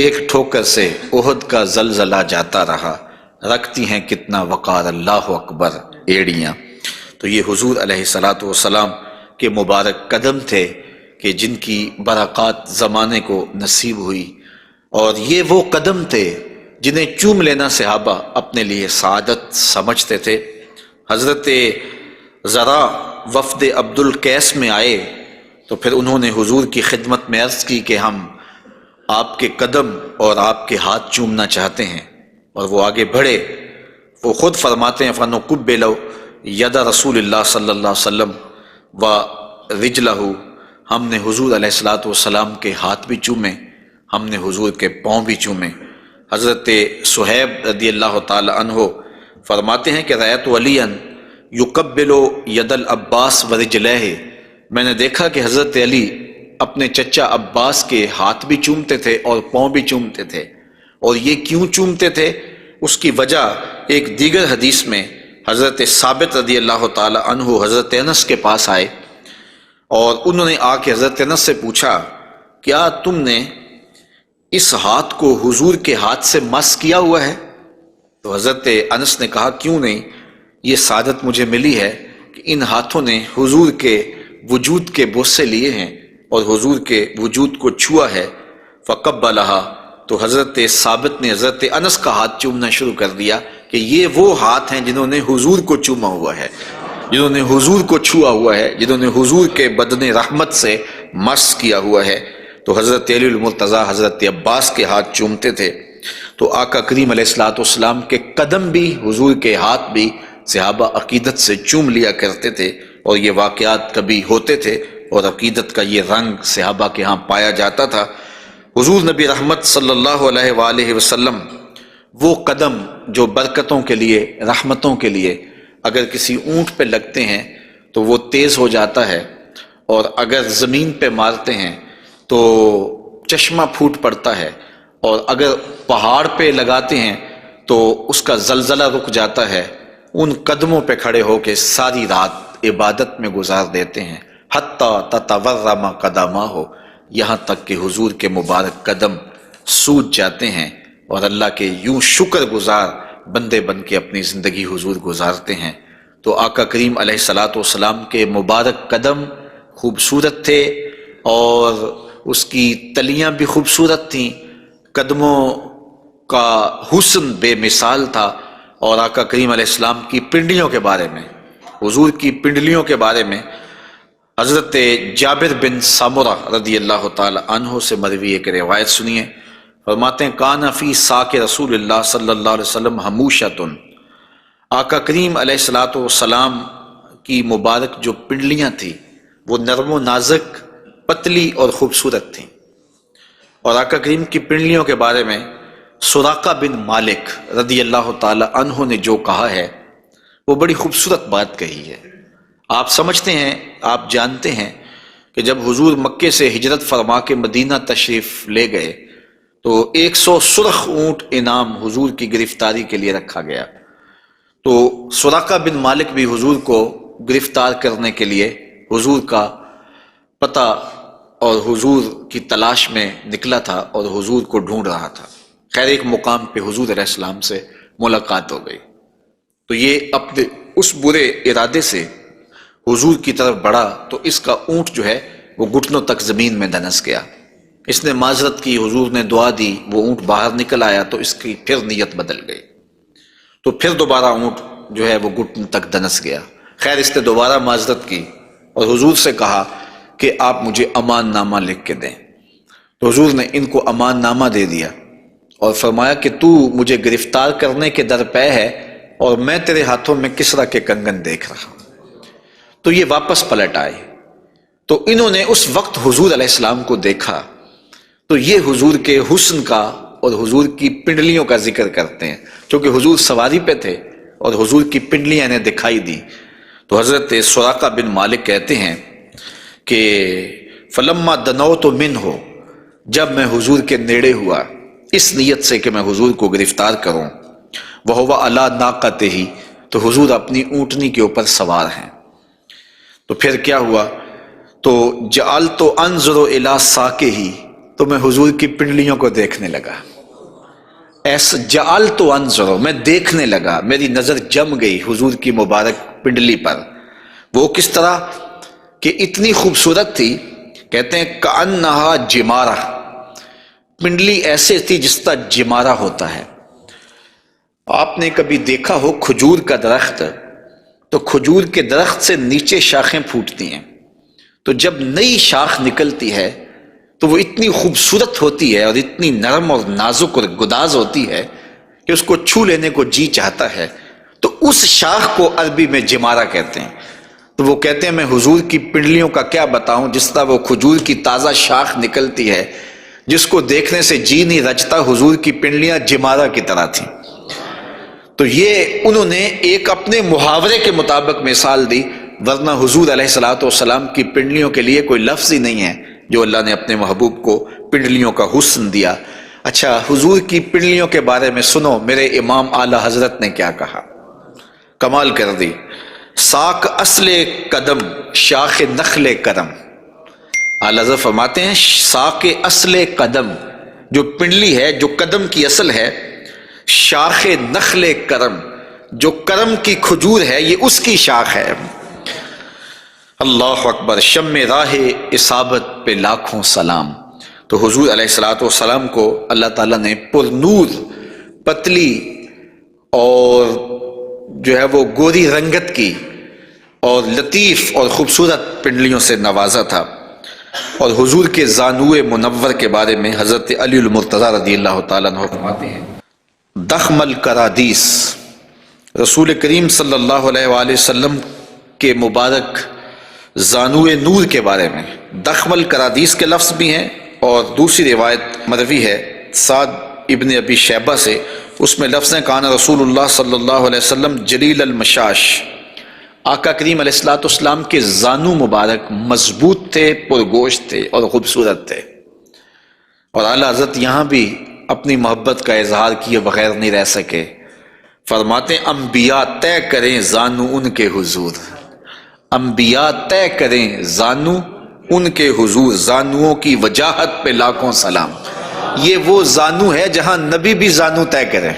ایک ٹھوکر سے احد کا زلزلہ جاتا رہا، رکھتی ہیں کتنا وقار اللہ اکبر ایڑیاں. تو یہ حضور علیہ الصلوۃ والسلام کے مبارک قدم تھے کہ جن کی برکات زمانے کو نصیب ہوئی. اور یہ وہ قدم تھے جنہیں چوم لینا صحابہ اپنے لیے سعادت سمجھتے تھے. حضرت ذرا وفد عبد القیس میں آئے تو پھر انہوں نے حضور کی خدمت میں عرض کی کہ ہم آپ کے قدم اور آپ کے ہاتھ چومنا چاہتے ہیں. اور وہ آگے بڑھے. وہ خود فرماتے ہیں، فَنُقُبِّلُ يَدَ رسول اللہ صلی اللہ علیہ وسلم وَرِجْلَهُ، ہم نے حضور علیہ الصلوۃ والسلام کے ہاتھ بھی چومے، ہم نے حضور کے پاؤں بھی چومے. حضرت صہیب رضی اللہ تعالی عنہ فرماتے ہیں کہ رأیت علیٰ یقبل ید العباس ورجلہ، میں نے دیکھا کہ حضرت علی اپنے چچا عباس کے ہاتھ بھی چومتے تھے اور پاؤں بھی چومتے تھے۔ اور یہ کیوں چومتے تھے؟ اس کی وجہ ایک دیگر حدیث میں حضرت ثابت رضی اللہ تعالی عنہ حضرت انس کے پاس آئے اور انہوں نے آ کے حضرت انس سے پوچھا، کیا تم نے اس ہاتھ کو حضور کے ہاتھ سے مس کیا ہوا ہے؟ تو حضرت انس نے کہا، کیوں نہیں، یہ سعادت مجھے ملی ہے کہ ان ہاتھوں نے حضور کے وجود کے بوسے لیے ہیں اور حضور کے وجود کو چھوا ہے۔ فقبلہا، تو حضرت ثابت نے حضرت انس کا ہاتھ چومنا شروع کر دیا کہ یہ وہ ہاتھ ہیں جنہوں نے حضور کو چوما ہوا ہے، جنہوں نے حضور کو چھوا ہوا ہے، جنہوں نے حضور کے بدن رحمت سے مس کیا ہوا ہے۔ تو حضرت علی المرتضیٰ حضرت عباس کے ہاتھ چومتے تھے، تو آقا کریم علیہ الصلوۃ والسلام کے قدم بھی، حضور کے ہاتھ بھی صحابہ عقیدت سے چوم لیا کرتے تھے، اور یہ واقعات کبھی ہوتے تھے اور عقیدت کا یہ رنگ صحابہ کے ہاں پایا جاتا تھا۔ حضور نبی رحمت صلی اللہ علیہ وآلہ وسلم وہ قدم جو برکتوں کے لیے، رحمتوں کے لیے اگر کسی اونٹ پہ لگتے ہیں تو وہ تیز ہو جاتا ہے، اور اگر زمین پہ مارتے ہیں تو چشمہ پھوٹ پڑتا ہے، اور اگر پہاڑ پہ لگاتے ہیں تو اس کا زلزلہ رک جاتا ہے۔ ان قدموں پہ کھڑے ہو کے ساری رات عبادت میں گزار دیتے ہیں، حتیٰ تتورم قدماہ، یہاں تک کہ حضور کے مبارک قدم سوج جاتے ہیں، اور اللہ کے یوں شکر گزار بندے بن کے اپنی زندگی حضور گزارتے ہیں۔ تو آقا کریم علیہ الصلوۃ والسلام کے مبارک قدم خوبصورت تھے، اور اس کی تلیاں بھی خوبصورت تھیں، قدموں کا حسن بے مثال تھا۔ اور آقا کریم علیہ السلام کی پنڈلیوں کے بارے میں، حضور کی پنڈلیوں کے بارے میں حضرت جابر بن سمرہ رضی اللہ تعالی عنہ سے مروی ایک روایت سنیے۔ فرماتے ہیں، کان فی ساک رسول اللہ صلی اللہ علیہ وسلم حموشۃ، آقا کریم علیہ الصلوۃ والسلام کی مبارک جو پنڈلیاں تھیں وہ نرم و نازک، پتلی اور خوبصورت تھیں۔ اور آقا کریم کی پنڈلیوں کے بارے میں سراقہ بن مالک رضی اللہ تعالی عنہ نے جو کہا ہے وہ بڑی خوبصورت بات کہی ہے۔ آپ سمجھتے ہیں، آپ جانتے ہیں کہ جب حضور مکے سے ہجرت فرما کے مدینہ تشریف لے گئے تو 100 سرخ اونٹ انعام حضور کی گرفتاری کے لیے رکھا گیا۔ تو سراقہ بن مالک بھی حضور کو گرفتار کرنے کے لیے حضور کا پتہ اور حضور کی تلاش میں نکلا تھا اور حضور کو ڈھونڈ رہا تھا۔ خیر، ایک مقام پہ حضور علیہ السلام سے ملاقات ہو گئی، تو یہ اپنے اس برے ارادے سے حضور کی طرف بڑھا تو اس کا اونٹ جو ہے وہ گھٹنوں تک زمین میں دنس گیا۔ اس نے معذرت کی، حضور نے دعا دی، وہ اونٹ باہر نکل آیا تو اس کی پھر نیت بدل گئی، تو پھر دوبارہ اونٹ جو ہے وہ گھٹنوں تک دنس گیا۔ خیر، اس نے دوبارہ معذرت کی اور حضور سے کہا کہ آپ مجھے امان نامہ لکھ کے دیں۔ تو حضور نے ان کو امان نامہ دے دیا اور فرمایا کہ تو مجھے گرفتار کرنے کے درپے ہے اور میں تیرے ہاتھوں میں کسرا کے کنگن دیکھ رہا ہوں۔ تو یہ واپس پلٹ آئے، تو انہوں نے اس وقت حضور علیہ السلام کو دیکھا، تو یہ حضور کے حسن کا اور حضور کی پنڈلیوں کا ذکر کرتے ہیں، کیونکہ حضور سواری پہ تھے اور حضور کی پنڈلیاں انہیں دکھائی دی۔ تو حضرت سراقہ بن مالک کہتے ہیں کہ فلما دنوت منہ، جب میں حضور کے نیڑے ہوا اس نیت سے کہ میں حضور کو گرفتار کروں، وہو علی ناقتہ، تو حضور اپنی اونٹنی کے اوپر سوار ہیں۔ تو پھر کیا ہوا؟ تو جعلت انظر الی ساکہ، تو میں حضور کی پنڈلیوں کو دیکھنے لگا۔ ایسا جعلت انظر، میں دیکھنے لگا، میری نظر جم گئی حضور کی مبارک پنڈلی پر۔ وہ کس طرح کہ اتنی خوبصورت تھی، کہتے ہیں کأنہا جمارہ، پنڈلی ایسے تھی جس طرح جمارہ ہوتا ہے۔ آپ نے کبھی دیکھا ہو کھجور کا درخت، تو کھجور کے درخت سے نیچے شاخیں پھوٹتی ہیں، تو جب نئی شاخ نکلتی ہے تو وہ اتنی خوبصورت ہوتی ہے اور اتنی نرم اور نازک اور گداز ہوتی ہے کہ اس کو چھو لینے کو جی چاہتا ہے۔ تو اس شاخ کو عربی میں جمارہ کہتے ہیں۔ تو وہ کہتے ہیں میں حضور کی پنڈلیوں کا کیا بتاؤں، جس طرح وہ کھجور کی تازہ شاخ نکلتی ہے جس کو دیکھنے سے جی نہیں رچتا، حضور کی پنڈلیاں جمارہ کی طرح تھیں۔ تو یہ انہوں نے ایک اپنے محاورے کے مطابق مثال دی، ورنہ حضور علیہ الصلوۃ والسلام کی پنڈلیوں کے لیے کوئی لفظ ہی نہیں ہے جو اللہ نے اپنے محبوب کو پنڈلیوں کا حسن دیا۔ اچھا، حضور کی پنڈلیوں کے بارے میں سنو میرے امام اعلی حضرت نے کیا کہا، کمال کر دی۔ ساک اصل قدم شاخ نخل کرم، اعلی حضرت فرماتے ہیں ساک اصل قدم، جو پنڈلی ہے، جو قدم کی اصل ہے، شاخ نخل کرم، جو کرم کی کھجور ہے یہ اس کی شاخ ہے۔ اللہ اکبر، شم راہ اصابت پہ لاکھوں سلام۔ تو حضور علیہ الصلوۃ والسلام کو اللہ تعالیٰ نے پر نور، پتلی اور جو ہے وہ گوری رنگت کی اور لطیف اور خوبصورت پنڈلیوں سے نوازا تھا۔ اور حضور کے زانوئے منور کے بارے میں حضرت علی المرتضیٰ رضی اللہ تعالیٰ عنہ فرماتے ہیں دخم الکرادیس، رسول کریم صلی اللہ علیہ وآلہ وسلم کے مبارک زانوئے نور کے بارے میں دخم الکرادیس کے لفظ بھی ہیں، اور دوسری روایت مروی ہے سعد ابن ابی شیبہ سے، اس میں لفظ ہیں کان رسول اللہ صلی اللہ علیہ وسلم جلیل المشاش، آقا کریم علیہ الصلوۃ والسلام کے زانو مبارک مضبوط تھے، پرگوشت تھے اور خوبصورت تھے۔ اور اعلیٰ حضرت یہاں بھی اپنی محبت کا اظہار کیے بغیر نہیں رہ سکے، فرماتے ہیں انبیاء طے کریں زانو ان کے حضور، انبیاء طے کریں زانو ان کے حضور، زانوؤں کی وجاہت پہ لاکھوں سلام۔ یہ وہ زانو ہے جہاں نبی بھی زانو طے کرے،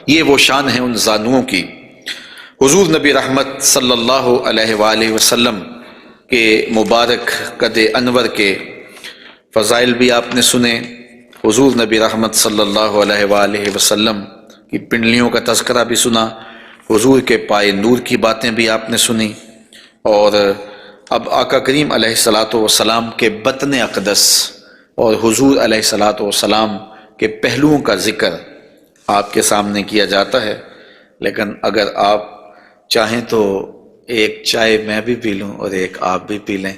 یہ وہ شان ہے ان زانوؤں کی۔ حضور نبی رحمت صلی اللہ علیہ وآلہ وسلم کے مبارک قد انور کے فضائل بھی آپ نے سنے، حضور نبی رحمت صلی اللہ علیہ وآلہ وسلم کی پنڈلیوں کا تذکرہ بھی سنا، حضور کے پائے نور کی باتیں بھی آپ نے سنی، اور اب آقا کریم علیہ الصلوۃ والسلام کے بطن اقدس اور حضور علیہ الصلوۃ والسلام کے پہلوؤں کا ذکر آپ کے سامنے کیا جاتا ہے۔ لیکن اگر آپ چاہیں تو ایک چائے میں بھی پی لوں اور ایک آپ بھی پی لیں۔